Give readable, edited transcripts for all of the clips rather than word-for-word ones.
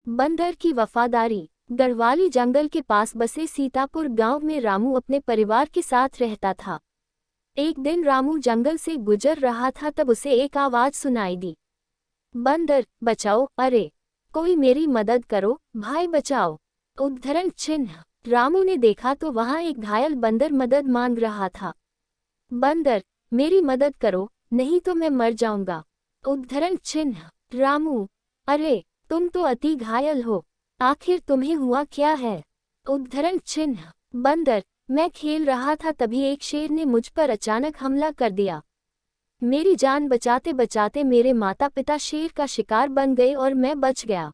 बंदर की वफादारी। गढ़वाली जंगल के पास बसे सीतापुर गांव में रामू अपने परिवार के साथ रहता था। एक दिन रामू जंगल से गुजर रहा था, तब उसे एक आवाज सुनाई दी। बंदर बचाओ, अरे कोई मेरी मदद करो, भाई बचाओ। उद्धरण चिन्ह। रामू ने देखा तो वहां एक घायल बंदर मदद मांग रहा था। बंदर, मेरी मदद करो, नहीं तो मैं मर जाऊंगा। उद्धरण चिन्ह। रामू, अरे तुम तो अति घायल हो, आखिर तुम्हें हुआ क्या है? उद्धरण चिन्ह। बंदर, मैं खेल रहा था, तभी एक शेर ने मुझ पर अचानक हमला कर दिया। मेरी जान बचाते बचाते मेरे माता पिता शेर का शिकार बन गए और मैं बच गया।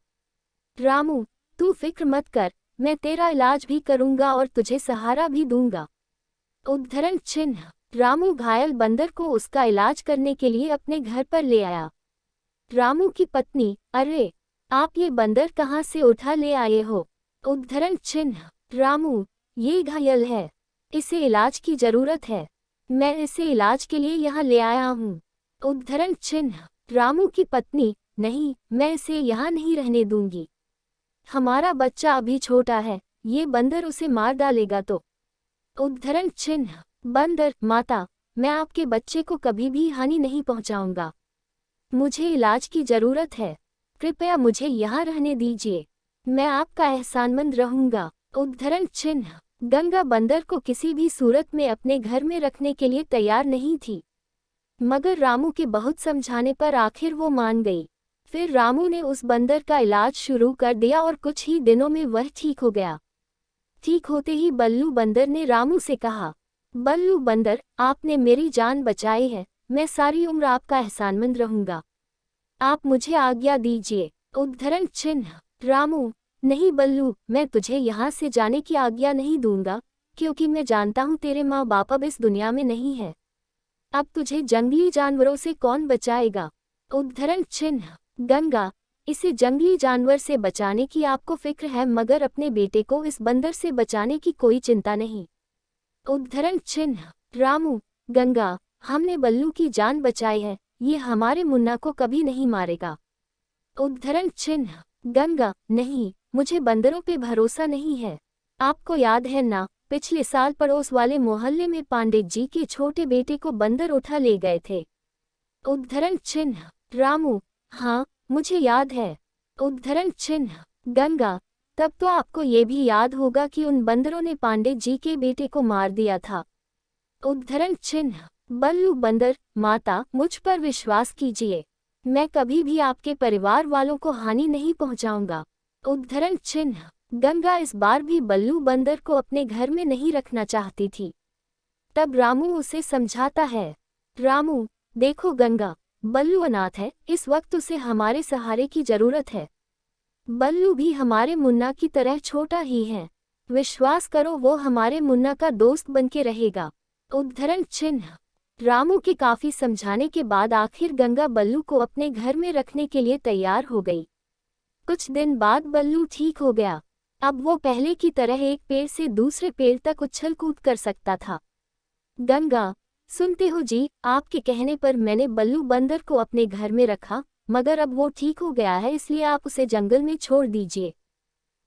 रामू, तू फिक्र मत कर, मैं तेरा इलाज भी करूंगा और तुझे सहारा भी दूंगा। उद्धरण चिन्ह। रामू घायल बंदर को उसका इलाज करने के लिए अपने घर पर ले आया। रामू की पत्नी, अरे आप ये बंदर कहाँ से उठा ले आए हो? उद्धरण चिन्ह। रामू, ये घायल है, इसे इलाज की जरूरत है, मैं इसे इलाज के लिए यहाँ ले आया हूँ। उद्धरण चिन्ह। रामू की पत्नी, नहीं, मैं इसे यहाँ नहीं रहने दूंगी, हमारा बच्चा अभी छोटा है, ये बंदर उसे मार डालेगा तो। उद्धरण चिन्ह। बंदर, माता, मैं आपके बच्चे को कभी भी हानि नहीं पहुंचाऊंगा, मुझे इलाज की जरूरत है, कृपया मुझे यहाँ रहने दीजिए, मैं आपका एहसानमंद रहूंगा। उद्धरण चिन्ह। गंगा बंदर को किसी भी सूरत में अपने घर में रखने के लिए तैयार नहीं थी, मगर रामू के बहुत समझाने पर आखिर वो मान गई। फिर रामू ने उस बंदर का इलाज शुरू कर दिया और कुछ ही दिनों में वह ठीक हो गया। ठीक होते ही बल्लू बंदर ने रामू से कहा, बल्लू बंदर, आपने मेरी जान बचाई है, मैं सारी उम्र आपका एहसानमंद रहूंगा, आप मुझे आज्ञा दीजिए। उद्धरण चिन्ह। रामू, नहीं बल्लू, मैं तुझे यहाँ से जाने की आज्ञा नहीं दूंगा, क्योंकि मैं जानता हूँ तेरे माँ बाप अब इस दुनिया में नहीं है, अब तुझे जंगली जानवरों से कौन बचाएगा? उद्धरण चिन्ह। गंगा, इसे जंगली जानवर से बचाने की आपको फिक्र है, मगर अपने बेटे को इस बंदर से बचाने की कोई चिंता नहीं। उद्धरण चिन्ह। रामू, गंगा, हमने बल्लू की जान बचाई है, ये हमारे मुन्ना को कभी नहीं मारेगा। उद्धरण चिन्ह। गंगा, नहीं, मुझे बंदरों पे भरोसा नहीं है, आपको याद है ना, पिछले साल पड़ोस वाले मोहल्ले में पांडे जी के छोटे बेटे को बंदर उठा ले गए थे। उद्धरण चिन्ह। रामू, हाँ, मुझे याद है। उद्धरण चिन्ह। गंगा, तब तो आपको ये भी याद होगा कि उन बंदरों ने पांडे जी के बेटे को मार दिया था। उद्धरण चिन्ह। बल्लू बंदर, माता, मुझ पर विश्वास कीजिए, मैं कभी भी आपके परिवार वालों को हानि नहीं पहुंचाऊंगा। उद्धरण चिन्ह। गंगा इस बार भी बल्लू बंदर को अपने घर में नहीं रखना चाहती थी। तब रामू उसे समझाता है, रामू, देखो गंगा, बल्लू अनाथ है, इस वक्त उसे हमारे सहारे की जरूरत है। बल्लू भी हमारे मुन्ना की तरह छोटा ही है, विश्वास करो वो हमारे मुन्ना का दोस्त बनके रहेगा। उद्धरण चिन्ह। रामू के काफी समझाने के बाद आखिर गंगा बल्लू को अपने घर में रखने के लिए तैयार हो गई। कुछ दिन बाद बल्लू ठीक हो गया, अब वो पहले की तरह एक पेड़ से दूसरे पेड़ तक उछल कूद कर सकता था। गंगा, सुनते हो जी, आपके कहने पर मैंने बल्लू बंदर को अपने घर में रखा, मगर अब वो ठीक हो गया है, इसलिए आप उसे जंगल में छोड़ दीजिए।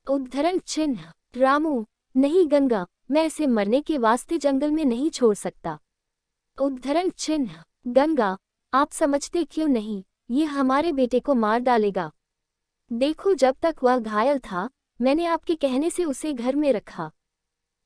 उद्धरण चिन्ह। रामू, नहीं गंगा, मैं इसे मरने के वास्ते जंगल में नहीं छोड़ सकता। उद्धरण चिन्ह। गंगा, आप समझते क्यों नहीं, ये हमारे बेटे को मार डालेगा। देखो, जब तक वह घायल था, मैंने आपके कहने से उसे घर में रखा,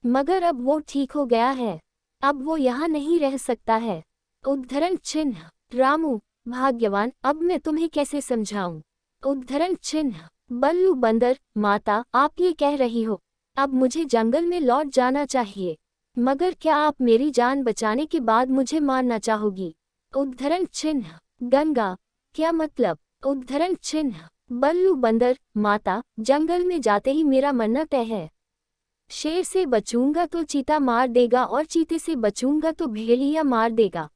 मगर अब वो ठीक हो गया है, अब वो यहाँ नहीं रह सकता है। उद्धरण चिन्ह। रामू, भाग्यवान, अब मैं तुम्हें कैसे समझाऊं? उद्धरण चिन्ह। बल्लू बंदर, माता, आप ये कह रही हो, अब मुझे जंगल में लौट जाना चाहिए, मगर क्या आप मेरी जान बचाने के बाद मुझे मारना चाहोगी? उद्धरण चिन्ह। गंगा, क्या मतलब? उद्धरण चिन्ह। बल्लू बंदर, माता, जंगल में जाते ही मेरा मरना तय है, शेर से बचूंगा तो चीता मार देगा और चीते से बचूंगा तो भेड़िया मार देगा,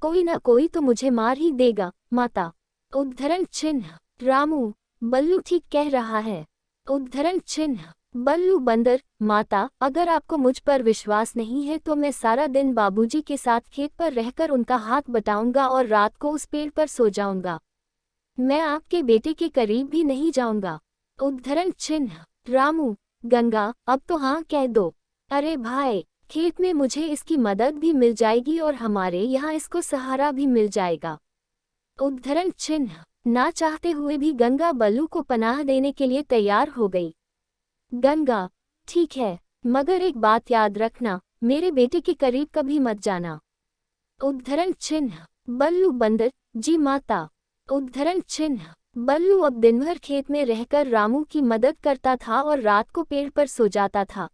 कोई ना कोई तो मुझे मार ही देगा, माता। उद्धरण चिन्ह। रामू, बल्लू ठीक कह रहा है। उद्धरण चिन्ह। बल्लू बंदर, माता, अगर आपको मुझ पर विश्वास नहीं है तो मैं सारा दिन बाबूजी के साथ खेत पर रहकर उनका हाथ बटाऊंगा और रात को उस पेड़ पर सो जाऊंगा, मैं आपके बेटे के करीब भी नहीं जाऊंगा। उद्धरण चिन्ह। रामू, गंगा, अब तो हाँ कह दो। अरे भाई, खेत में मुझे इसकी मदद भी मिल जाएगी और हमारे यहाँ इसको सहारा भी मिल जाएगा। उद्धरण चिन्ह। ना चाहते हुए भी गंगा बल्लू को पनाह देने के लिए तैयार हो गई। गंगा, ठीक है, मगर एक बात याद रखना, मेरे बेटे के करीब कभी मत जाना। उद्धरण चिन्ह। बल्लू बंदर, जी माता। उद्धरण चिन्ह। बल्लू अब दिन भर खेत में रहकर रामू की मदद करता था और रात को पेड़ पर सो जाता था।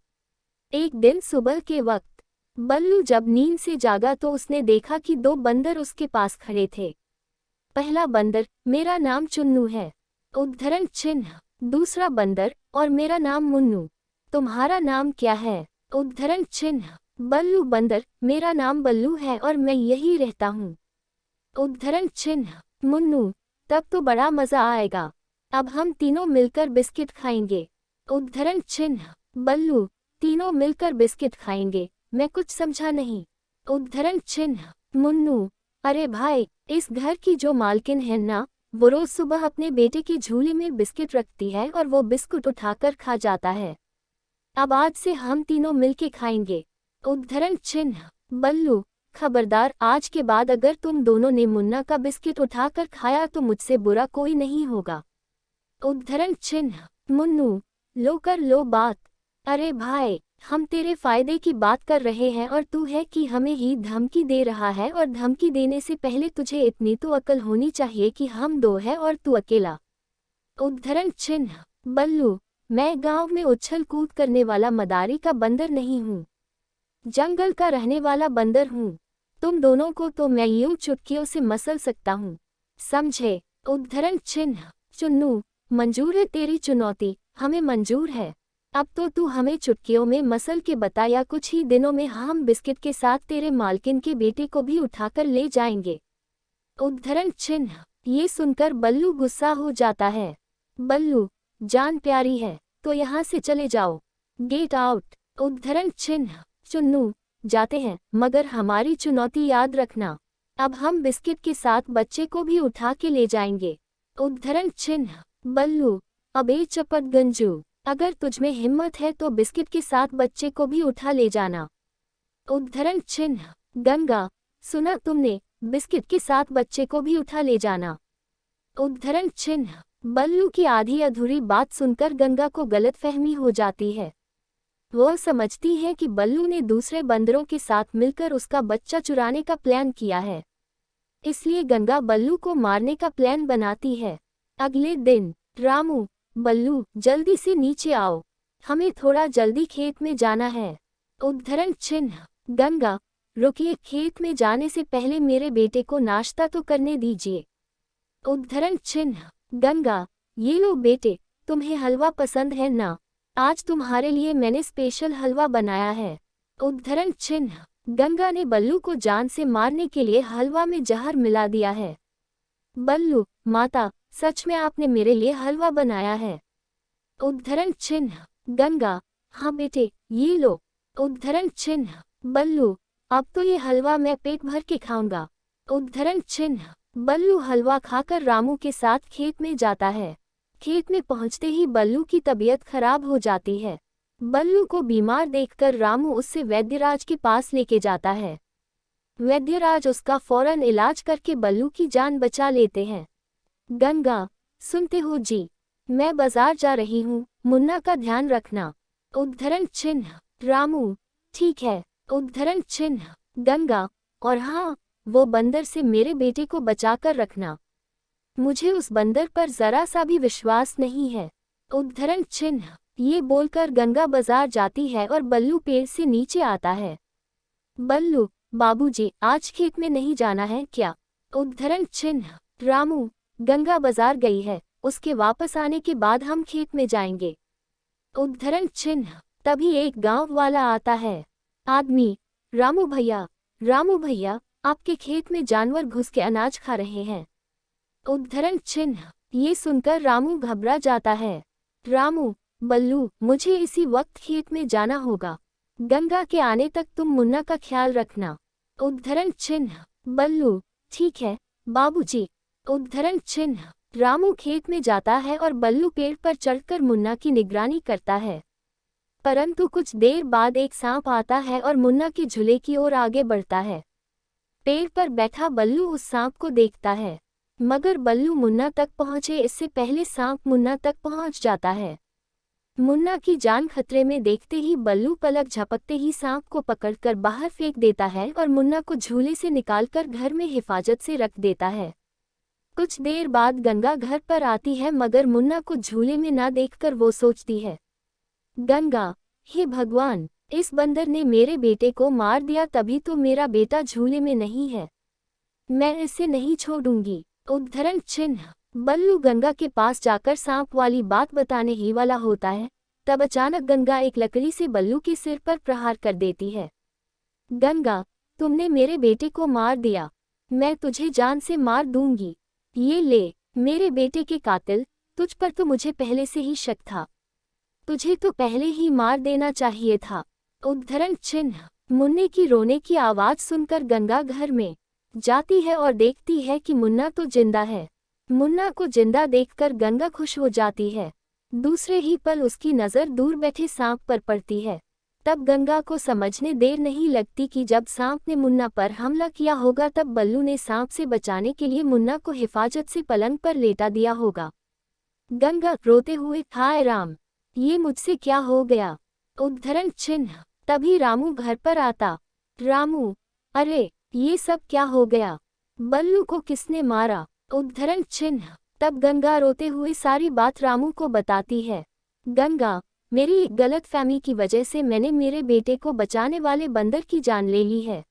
एक दिन सुबह के वक्त बल्लू जब नींद से जागा तो उसने देखा कि दो बंदर उसके पास खड़े थे। पहला बंदर, मेरा नाम चुन्नू है। उद्धरण चिन्ह। दूसरा बंदर, और मेरा नाम मुन्नू। तुम्हारा नाम क्या है? उद्धरण चिन्ह। बल्लू बंदर, मेरा नाम बल्लू है और मैं यही रहता हूँ। उद्धरण चिन्ह। मुन्नू, तब तो बड़ा मजा आएगा। अब हम तीनों मिलकर बिस्किट खाएंगे। उद्धरण चिन्ह। बल्लू, तीनों मिलकर बिस्किट खाएंगे? मैं कुछ समझा नहीं। उद्धरण चिन्ह। मुन्नू, अरे भाई, इस घर की जो मालकिन है ना, वो रोज सुबह अपने बेटे के झूले में बिस्किट रखती है और वो बिस्कुट उठाकर खा जाता है। अब आज से हम तीनों मिलके खाएंगे। उद्धरण चिन्ह। बल्लू, खबरदार, आज के बाद अगर तुम दोनों ने मुन्ना का बिस्किट उठाकर खाया तो मुझसे बुरा कोई नहीं होगा। उद्धरण चिन्ह। मुन्नू, लो कर लो बात। अरे भाई, हम तेरे फायदे की बात कर रहे हैं और तू है कि हमें ही धमकी दे रहा है, और धमकी देने से पहले तुझे इतनी तो अकल होनी चाहिए कि हम दो हैं और तू अकेला। उद्धरण चिन्ह। बल्लू, मैं गांव में उछल कूद करने वाला मदारी का बंदर नहीं हूँ, जंगल का रहने वाला बंदर हूँ। तुम दोनों को तो मैं यूं चुटकियों से मसल सकता हूँ, समझे? उद्धरण चिन्ह। चुन्नू, मंजूर है तेरी चुनौती, हमें मंजूर है। अब तो तू हमें चुटकियों में मसल के बता, या कुछ ही दिनों में हम बिस्किट के साथ तेरे मालकिन के बेटे को भी उठाकर ले जाएंगे। उद्धरण चिन्ह। ये सुनकर बल्लू गुस्सा हो जाता है। बल्लू, जान प्यारी है तो यहाँ से चले जाओ, गेट आउट। उद्धरण चिन्ह। चुन्नू, जाते हैं, मगर हमारी चुनौती याद रखना। अब हम बिस्किट के साथ बच्चे को भी उठा के ले जाएंगे। उद्धरण चिन्ह। बल्लू, अबे चपट गंजू, अगर तुझमें हिम्मत है तो बिस्किट के साथ बच्चे को भी उठा ले जाना। उद्धरण चिन्ह। गंगा, सुना तुमने, बिस्किट के साथ बच्चे को भी उठा ले जाना। उद्धरण चिन्ह। बल्लू की आधी अधूरी बात सुनकर गंगा को गलतफहमी हो जाती है। वह समझती है कि बल्लू ने दूसरे बंदरों के साथ मिलकर उसका बच्चा चुराने का प्लान किया है, इसलिए गंगा बल्लू को मारने का प्लान बनाती है। अगले दिन, रामू, बल्लू, जल्दी से नीचे आओ, हमें थोड़ा जल्दी खेत में जाना है। उद्धरण चिन्ह। गंगा, रुकिए, खेत में जाने से पहले मेरे बेटे को नाश्ता तो करने दीजिए। उद्धरण चिन्ह। गंगा, ये लो बेटे, तुम्हें हलवा पसंद है ना? आज तुम्हारे लिए मैंने स्पेशल हलवा बनाया है। उद्धरण चिन्ह। गंगा ने बल्लू को जान से मारने के लिए हलवा में जहर मिला दिया है। बल्लू, माता, सच में आपने मेरे लिए हलवा बनाया है? उद्धरण चिन्ह। गंगा, हाँ बेटे, ये लो। उद्धरण चिन्ह। बल्लू, अब तो ये हलवा मैं पेट भर के खाऊंगा। उद्धरण चिन्ह। बल्लू हलवा खाकर रामू के साथ खेत में जाता है। खेत में पहुंचते ही बल्लू की तबीयत खराब हो जाती है। बल्लू को बीमार देखकर रामू उससे वैद्यराज के पास लेके जाता है। वैद्यराज उसका फौरन इलाज करके बल्लू की जान बचा लेते हैं। गंगा, सुनते हो जी, मैं बाजार जा रही हूँ, मुन्ना का ध्यान रखना। उद्धरण चिन्ह। रामू, ठीक है। उद्धरण चिन्ह। गंगा, और हाँ, वो बंदर से मेरे बेटे को बचाकर रखना, मुझे उस बंदर पर जरा सा भी विश्वास नहीं है। उद्धरण चिन्ह। ये बोलकर गंगा बाजार जाती है और बल्लू पेड़ से नीचे आता है। बल्लू, बाबूजी, आज खेत में नहीं जाना है क्या? उद्धरण चिन्ह। रामू, गंगा बाजार गई है, उसके वापस आने के बाद हम खेत में जाएंगे। उद्धरण चिन्ह। तभी एक गांव वाला आता है। आदमी, रामू भैया, रामू भैया, आपके खेत में जानवर घुस के अनाज खा रहे हैं। उद्धरण चिन्ह। ये सुनकर रामू घबरा जाता है। रामू, बल्लू, मुझे इसी वक्त खेत में जाना होगा, गंगा के आने तक तुम मुन्ना का ख्याल रखना। उद्धरण चिन्ह। बल्लू, ठीक है बाबूजी। उद्धरण चिन्ह। रामू खेत में जाता है और बल्लू पेड़ पर चढ़कर मुन्ना की निगरानी करता है। परंतु कुछ देर बाद एक सांप आता है और मुन्ना के झूले की ओर आगे बढ़ता है। पेड़ पर बैठा बल्लू उस सांप को देखता है, मगर बल्लू मुन्ना तक पहुंचे इससे पहले सांप मुन्ना तक पहुंच जाता है। मुन्ना की जान खतरे में देखते ही बल्लू पलक झपकते ही सांप को पकड़कर बाहर फेंक देता है और मुन्ना को झूले से निकालकर घर में हिफाजत से रख देता है। कुछ देर बाद गंगा घर पर आती है, मगर मुन्ना को झूले में ना देखकर वो सोचती है, गंगा, हे भगवान, इस बंदर ने मेरे बेटे को मार दिया, तभी तो मेरा बेटा झूले में नहीं है। मैं इसे नहीं छोड़ूंगी। उद्धरण चिन्ह। बल्लू गंगा के पास जाकर सांप वाली बात बताने ही वाला होता है, तब अचानक गंगा एक लकड़ी से बल्लू के सिर पर प्रहार कर देती है। गंगा, तुमने मेरे बेटे को मार दिया, मैं तुझे जान से मार दूंगी। ये ले, मेरे बेटे के कातिल, तुझ पर तो मुझे पहले से ही शक था, तुझे तो पहले ही मार देना चाहिए था। उद्धरण चिन्ह। मुन्ने की रोने की आवाज सुनकर गंगा घर में जाती है और देखती है कि मुन्ना तो जिंदा है। मुन्ना को जिंदा देखकर गंगा खुश हो जाती है। दूसरे ही पल उसकी नज़र दूर बैठे सांप पर पड़ती है। तब गंगा को समझने देर नहीं लगती कि जब सांप ने मुन्ना पर हमला किया होगा तब बल्लू ने सांप से बचाने के लिए मुन्ना को हिफाजत से पलंग पर लेटा दिया होगा। गंगा रोते हुए, हाय राम, ये मुझसे क्या हो गया। उद्धरण चिन्ह। तभी रामू घर पर आता। रामू, अरे ये सब क्या हो गया, बल्लू को किसने मारा। उद्धरण चिन्ह। तब गंगा रोते हुए सारी बात रामू को बताती है। गंगा, मेरी एक गलतफहमी की वजह से मैंने मेरे बेटे को बचाने वाले बंदर की जान ले ली है।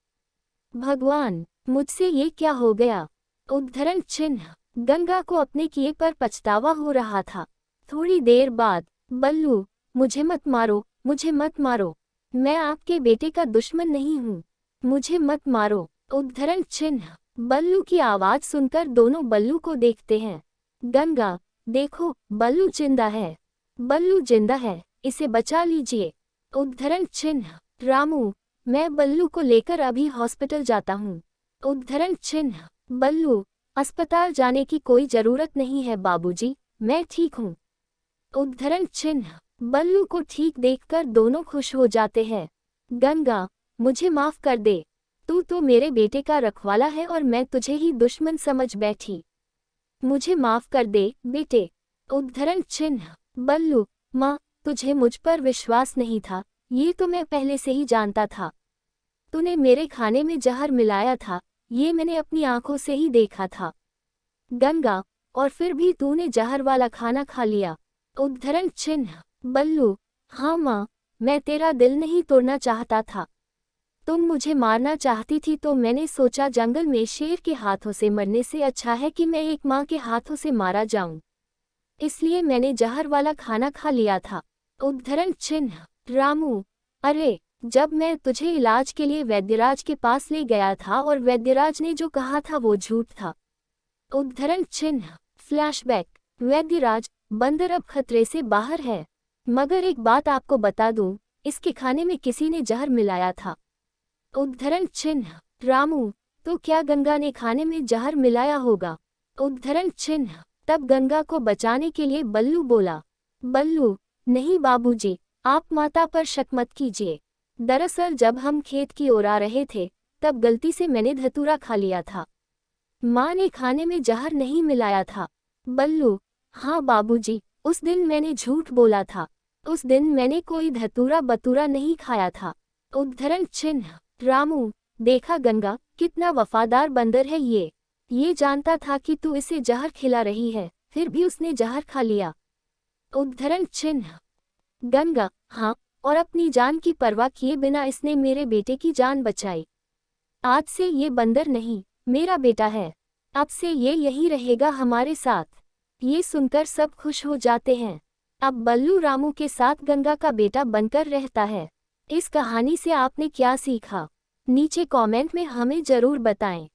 भगवान, मुझसे ये क्या हो गया। उद्धरण चिन्ह। गंगा को अपने किए पर पछतावा हो रहा था। थोड़ी देर बाद, बल्लू, मुझे मत मारो, मुझे मत मारो, मैं आपके बेटे का दुश्मन नहीं हूँ, मुझे मत मारो। उद्धरण चिन्ह। बल्लू की आवाज सुनकर दोनों बल्लू को देखते हैं। गंगा, देखो, बल्लू जिंदा है, बल्लू जिंदा है, इसे बचा लीजिए। उद्धरण चिन्ह। रामू, मैं बल्लू को लेकर अभी हॉस्पिटल जाता हूँ। उद्धरण चिन्ह। बल्लू, अस्पताल जाने की कोई जरूरत नहीं है बाबूजी, मैं ठीक हूँ। उद्धरण चिन्ह। बल्लू को ठीक देखकर दोनों खुश हो जाते हैं। गंगा, मुझे माफ कर दे, तू तो मेरे बेटे का रखवाला है और मैं तुझे ही दुश्मन समझ बैठी, मुझे माफ कर दे बेटे। उद्धरण चिन्ह। बल्लू, माँ, तुझे मुझ पर विश्वास नहीं था, ये तो मैं पहले से ही जानता था। तूने मेरे खाने में जहर मिलाया था, ये मैंने अपनी आंखों से ही देखा था। गंगा, और फिर भी तूने जहर वाला खाना खा लिया। उद्धरण चिन्ह। बल्लू, हाँ माँ, मैं तेरा दिल नहीं तोड़ना चाहता था, तुम मुझे मारना चाहती थी तो मैंने सोचा जंगल में शेर के हाथों से मरने से अच्छा है कि मैं एक माँ के हाथों से मारा जाऊं, इसलिए मैंने जहर वाला खाना खा लिया था। उद्धरण चिन्ह। रामू, अरे, जब मैं तुझे इलाज के लिए वैद्यराज के पास ले गया था और वैद्यराज ने जो कहा था वो झूठ था। उद्धरण चिन्ह। फ्लैशबैक। वैद्यराज, बंदर अब खतरे से बाहर है, मगर एक बात आपको बता दूं, इसके खाने में किसी ने जहर मिलाया था। उद्धरण चिन्ह। रामू, तो क्या गंगा ने खाने में जहर मिलाया होगा। उद्धरण चिन्ह। तब गंगा को बचाने के लिए बल्लू बोला। बल्लू, नहीं बाबूजी, आप माता पर शक मत कीजिए, दरअसल जब हम खेत की ओर आ रहे थे तब गलती से मैंने धतूरा खा लिया था, माँ ने खाने में जहर नहीं मिलाया था। बल्लू, हाँ बाबूजी, उस दिन मैंने झूठ बोला था, उस दिन मैंने कोई धतूरा बतूरा नहीं खाया था। उद्धरण चिन्ह। रामू, देखा गंगा, कितना वफादार बंदर है ये जानता था कि तू इसे जहर खिला रही है, फिर भी उसने जहर खा लिया। उद्धरण चिन्ह। गंगा, हाँ, और अपनी जान की परवाह किए बिना इसने मेरे बेटे की जान बचाई। आज से ये बंदर नहीं, मेरा बेटा है, अब से ये यही रहेगा हमारे साथ। ये सुनकर सब खुश हो जाते हैं। अब बल्लू रामू के साथ गंगा का बेटा बनकर रहता है। इस कहानी से आपने क्या सीखा, नीचे कमेंट में हमें जरूर बताएं।